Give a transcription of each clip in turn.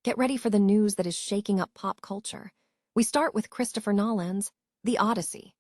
Get ready for the news that is shaking up pop culture. We start with Christopher Nolan's The Odyssey.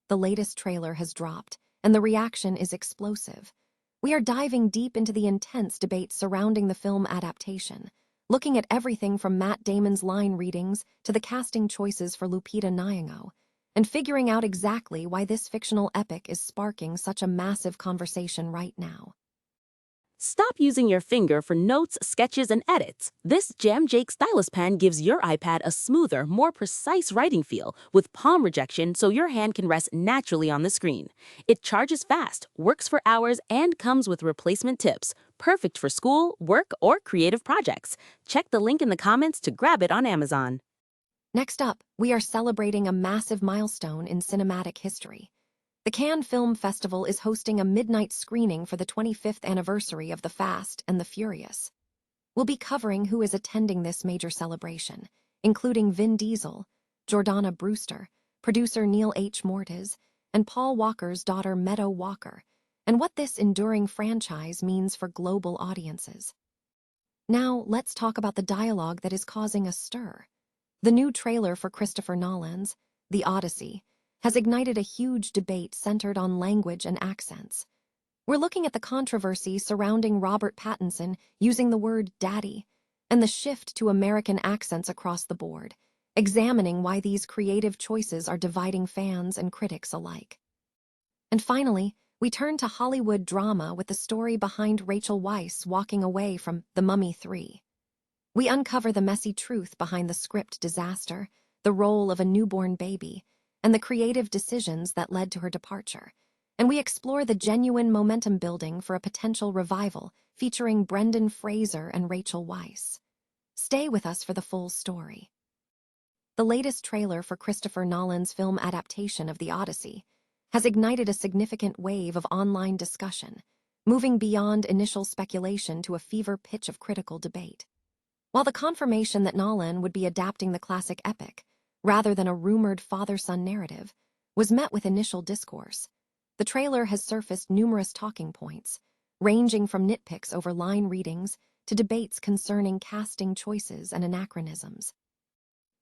The latest trailer has dropped, and the reaction is explosive. We are diving deep into the intense debate surrounding the film adaptation, looking at everything from Matt Damon's line readings to the casting choices for Lupita Nyong'o, and figuring out exactly why this fictional epic is sparking such a massive conversation right now. Stop using your finger for notes, sketches, and edits. This Jam Jake stylus pen gives your iPad a smoother, more precise writing feel with palm rejection so your hand can rest naturally on the screen. It charges fast, works for hours, and comes with replacement tips. Perfect for school, work, or creative projects. Check the link in the comments to grab it on Amazon. Next up, we are celebrating a massive milestone in cinematic history. The Cannes Film Festival is hosting a midnight screening for the 25th anniversary of The Fast and the Furious. We'll be covering who is attending this major celebration, including Vin Diesel, Jordana Brewster, producer Neil H. Mortiz, and Paul Walker's daughter Meadow Walker, and what this enduring franchise means for global audiences. Now, let's talk about the dialogue that is causing a stir. The new trailer for Christopher Nolan's The Odyssey has ignited a huge debate centered on language and accents. We're looking at the controversy surrounding Robert Pattinson using the word daddy and the shift to American accents across the board, examining why these creative choices are dividing fans and critics alike. And finally, we turn to Hollywood drama with the story behind Rachel Weisz walking away from The Mummy 3. We uncover the messy truth behind the script disaster, the role of a newborn baby, and the creative decisions that led to her departure. And we explore the genuine momentum building for a potential revival featuring Brendan Fraser and Rachel Weisz. Stay with us for the full story. The latest trailer for Christopher Nolan's film adaptation of The Odyssey has ignited a significant wave of online discussion, moving beyond initial speculation to a fever pitch of critical debate. While the confirmation that Nolan would be adapting the classic epic, rather than a rumored father-son narrative, was met with initial discourse, the trailer has surfaced numerous talking points, ranging from nitpicks over line readings to debates concerning casting choices and anachronisms.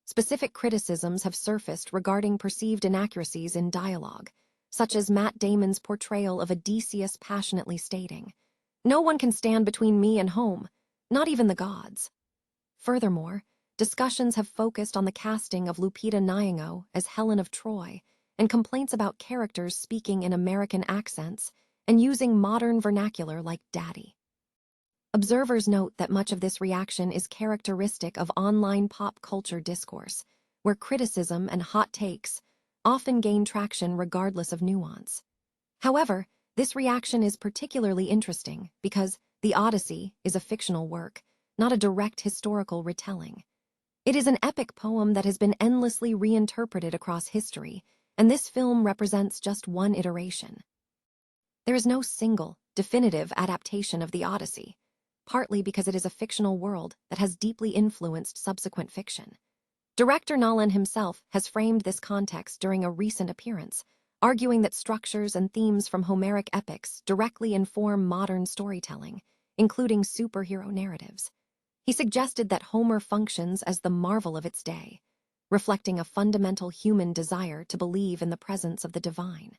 Specific criticisms have surfaced regarding perceived inaccuracies in dialogue, such as Matt Damon's portrayal of Odysseus passionately stating, "No one can stand between me and home, not even the gods." Furthermore, discussions have focused on the casting of Lupita Nyong'o as Helen of Troy and complaints about characters speaking in American accents and using modern vernacular like daddy. Observers note that much of this reaction is characteristic of online pop culture discourse, where criticism and hot takes often gain traction regardless of nuance. However, this reaction is particularly interesting because The Odyssey is a fictional work, not a direct historical retelling. It is an epic poem that has been endlessly reinterpreted across history, and this film represents just one iteration. There is no single, definitive adaptation of The Odyssey, partly because it is a fictional world that has deeply influenced subsequent fiction. Director Nolan himself has framed this context during a recent appearance, arguing that structures and themes from Homeric epics directly inform modern storytelling, including superhero narratives. He suggested that Homer functions as the marvel of its day, reflecting a fundamental human desire to believe in the presence of the divine.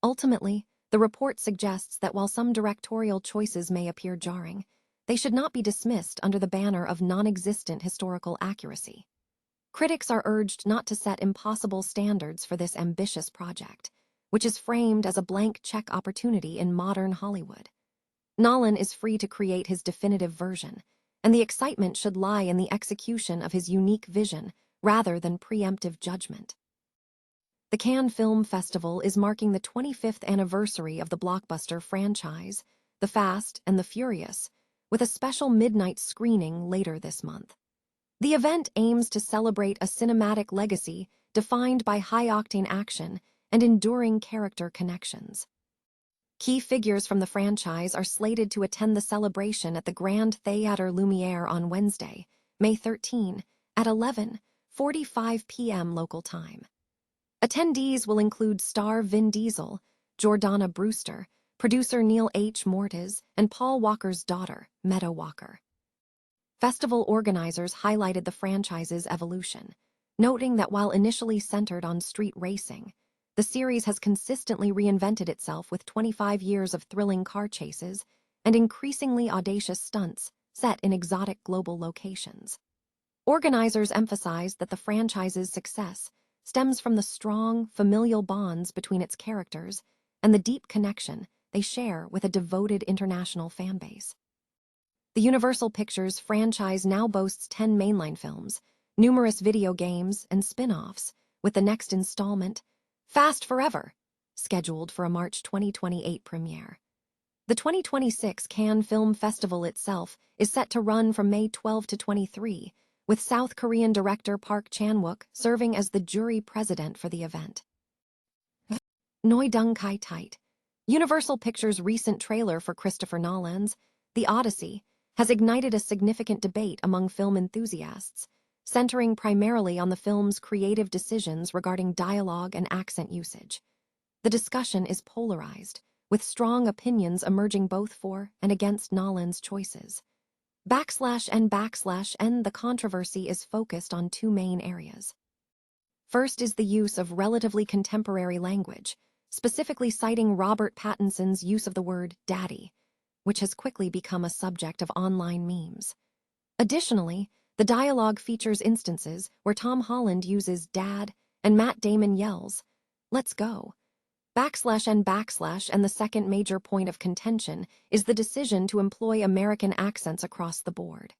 Ultimately, the report suggests that while some directorial choices may appear jarring, they should not be dismissed under the banner of non-existent historical accuracy. Critics are urged not to set impossible standards for this ambitious project, which is framed as a blank check opportunity in modern Hollywood. Nolan is free to create his definitive version, and the excitement should lie in the execution of his unique vision rather than preemptive judgment. The Cannes Film Festival is marking the 25th anniversary of the blockbuster franchise, The Fast and the Furious, with a special midnight screening later this month. The event aims to celebrate a cinematic legacy defined by high-octane action and enduring character connections. Key figures from the franchise are slated to attend the celebration at the Grand Théâtre Lumière on Wednesday, May 13, at 11:45 p.m. local time. Attendees will include star Vin Diesel, Jordana Brewster, producer Neil H. Mortiz, and Paul Walker's daughter, Meadow Walker. Festival organizers highlighted the franchise's evolution, noting that while initially centered on street racing, the series has consistently reinvented itself with 25 years of thrilling car chases and increasingly audacious stunts set in exotic global locations. Organizers emphasized that the franchise's success stems from the strong, familial bonds between its characters and the deep connection they share with a devoted international fanbase. The Universal Pictures franchise now boasts 10 mainline films, numerous video games, and spin-offs, with the next installment, Fast Forever, scheduled for a March 2028 premiere. The 2026 Cannes Film Festival itself is set to run from May 12 to 23, with South Korean director Park Chan-wook serving as the jury president for the event. Noi Dung Kai Tight. Universal Pictures' recent trailer for Christopher Nolan's The Odyssey has ignited a significant debate among film enthusiasts, centering primarily on the film's creative decisions regarding dialogue and accent usage. The discussion is polarized, with strong opinions emerging both for and against Nolan's choices. The controversy is focused on two main areas. First is the use of relatively contemporary language, specifically citing Robert Pattinson's use of the word daddy, which has quickly become a subject of online memes. Additionally, the dialogue features instances where Tom Holland uses dad and Matt Damon yells, "Let's go." And the second major point of contention is the decision to employ American accents across the board.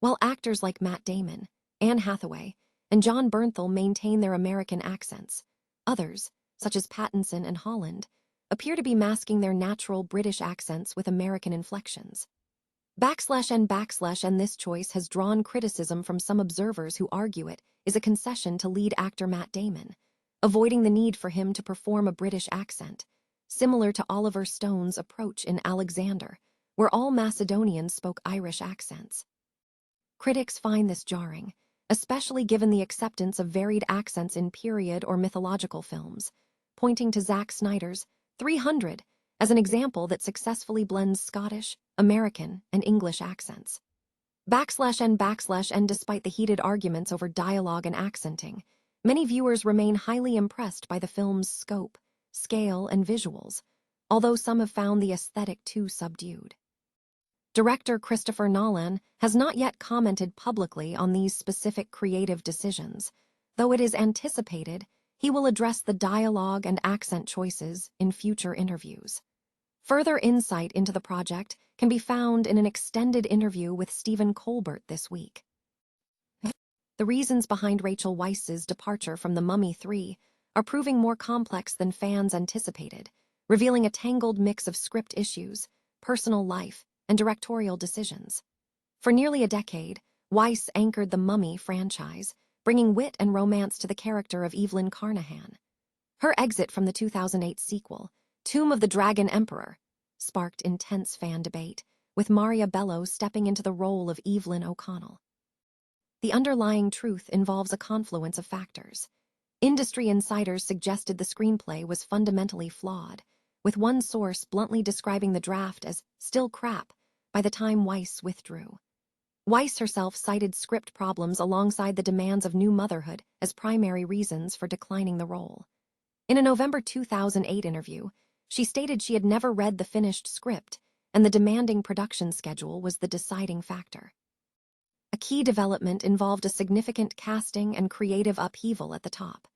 While actors like Matt Damon, Anne Hathaway, and John Bernthal maintain their American accents, others, such as Pattinson and Holland, appear to be masking their natural British accents with American inflections. And this choice has drawn criticism from some observers who argue it is a concession to lead actor Matt Damon, avoiding the need for him to perform a British accent, similar to Oliver Stone's approach in Alexander, where all Macedonians spoke Irish accents. Critics find this jarring, especially given the acceptance of varied accents in period or mythological films, pointing to Zack Snyder's 300 as an example that successfully blends Scottish, American, and English accents. And despite the heated arguments over dialogue and accenting, many viewers remain highly impressed by the film's scope, scale, and visuals, although some have found the aesthetic too subdued. Director Christopher Nolan has not yet commented publicly on these specific creative decisions, though it is anticipated he will address the dialogue and accent choices in future interviews. Further insight into the project can be found in an extended interview with Stephen Colbert this week. The reasons behind Rachel Weisz's departure from The Mummy 3 are proving more complex than fans anticipated, revealing a tangled mix of script issues, personal life, and directorial decisions. For nearly a decade, Weisz anchored the Mummy franchise, bringing wit and romance to the character of Evelyn Carnahan. Her exit from the 2008 sequel, Tomb of the Dragon Emperor, sparked intense fan debate, with Maria Bello stepping into the role of Evelyn O'Connell. The underlying truth involves a confluence of factors. Industry insiders suggested the screenplay was fundamentally flawed, with one source bluntly describing the draft as still crap by the time Weisz withdrew. Weisz herself cited script problems alongside the demands of new motherhood as primary reasons for declining the role. In a November 2008 interview, she stated she had never read the finished script, and the demanding production schedule was the deciding factor. A key development involved a significant casting and creative upheaval at the top.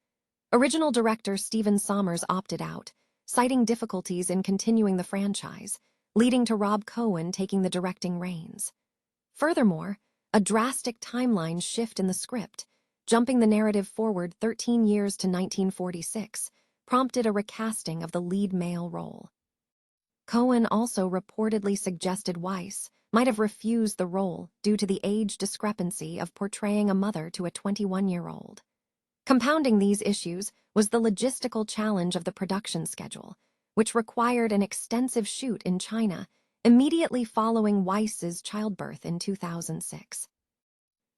Original director Stephen Sommers opted out, citing difficulties in continuing the franchise, leading to Rob Cohen taking the directing reins. Furthermore, a drastic timeline shift in the script, jumping the narrative forward 13 years to 1946, prompted a recasting of the lead male role. Cohen also reportedly suggested Weisz might have refused the role due to the age discrepancy of portraying a mother to a 21-year-old. Compounding these issues was the logistical challenge of the production schedule, which required an extensive shoot in China immediately following Weisz's childbirth in 2006.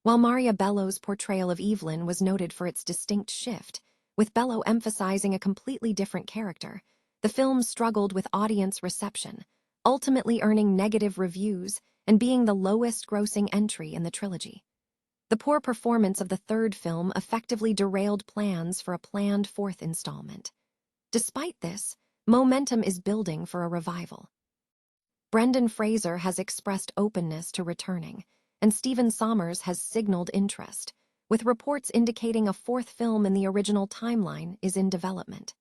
While Maria Bello's portrayal of Evelyn was noted for its distinct shift, with Bello emphasizing a completely different character, the film struggled with audience reception, ultimately earning negative reviews and being the lowest-grossing entry in the trilogy. The poor performance of the third film effectively derailed plans for a planned fourth installment. Despite this, momentum is building for a revival. Brendan Fraser has expressed openness to returning, and Stephen Sommers has signaled interest, with reports indicating a fourth film in the original timeline is in development.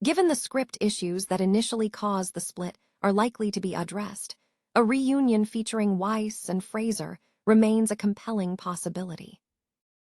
Given the script issues that initially caused the split are likely to be addressed, a reunion featuring Weisz and Fraser remains a compelling possibility.